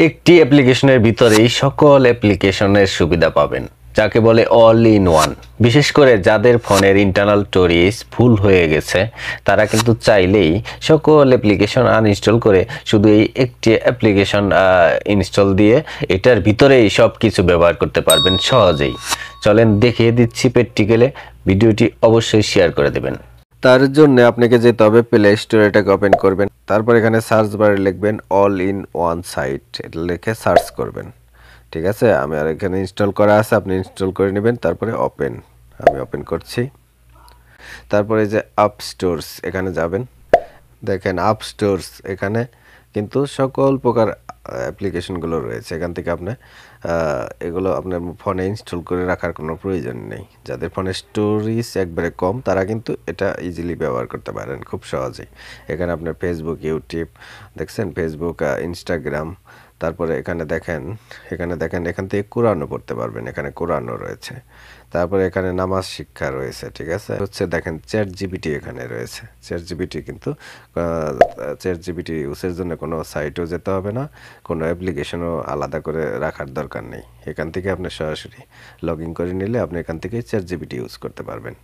একটি অ্যাপ্লিকেশনের ভিতরেই সকল অ্যাপ্লিকেশনের সুবিধা পাবেন, যাকে বলে অল ইন ওয়ান। বিশেষ করে যাদের ফোনের ইন্টারনাল স্টোরেজ ফুল হয়ে গেছে, তারা কিন্তু চাইলেই সকল অ্যাপ্লিকেশন আনইনস্টল করে শুধু এই একটি অ্যাপ্লিকেশন ইনস্টল দিয়ে এটার ভিতরেই সব কিছু ব্যবহার করতে পারবেন সহজেই। চলেন দেখিয়ে দিচ্ছি প্র্যাকটিক্যালে, ভিডিওটি অবশ্যই শেয়ার করে দেবেন। তার জন্য আপনাকে যেতে হবে প্লে স্টোর, এটাকে ওপেন করবেন। তারপর এখানে সার্চ বারে লিখবেন অল ইন ওয়ান সাইট, এটা লিখে সার্চ করবেন। ঠিক আছে, আমি আর এখানে ইনস্টল করা আছে, আপনি ইনস্টল করে নেবেন। তারপরে ওপেন, আমি ওপেন করছি। তারপরে যে আপ স্টোরস, এখানে যাবেন। দেখেন আপ স্টোরস, এখানে কিন্তু সকল প্রকার অ্যাপ্লিকেশনগুলো রয়েছে। এখান থেকে আপনি এগুলো আপনার ফোনে ইনস্টল করে রাখার কোনো প্রয়োজন নেই। যাদের ফোনে স্টোরেজ একবারে কম, তারা কিন্তু এটা ইজিলি ব্যবহার করতে পারেন খুব সহজেই। এখানে আপনার ফেসবুক, ইউটিউব দেখছেন, ফেসবুক, ইনস্টাগ্রাম। তারপরে এখানে দেখেন, এখান থেকে কোরআনও পড়তে পারবেন, এখানে কোরআনও রয়েছে। তারপরে এখানে নামাজ শিক্ষা রয়েছে। ঠিক আছে, হচ্ছে দেখেন চ্যাট জিপিটি এখানে রয়েছে। চ্যাট জিপিটি কিন্তু চ্যাট জিপিটি ইউজের জন্য কোনো সাইটও যেতে হবে না, কোনো অ্যাপ্লিকেশনও আলাদা করে রাখার দরকার নেই। এখান থেকে আপনি সরাসরি লগ ইন করে নিলে আপনি এখান থেকে চ্যাট জিপিটি ইউজ করতে পারবেন।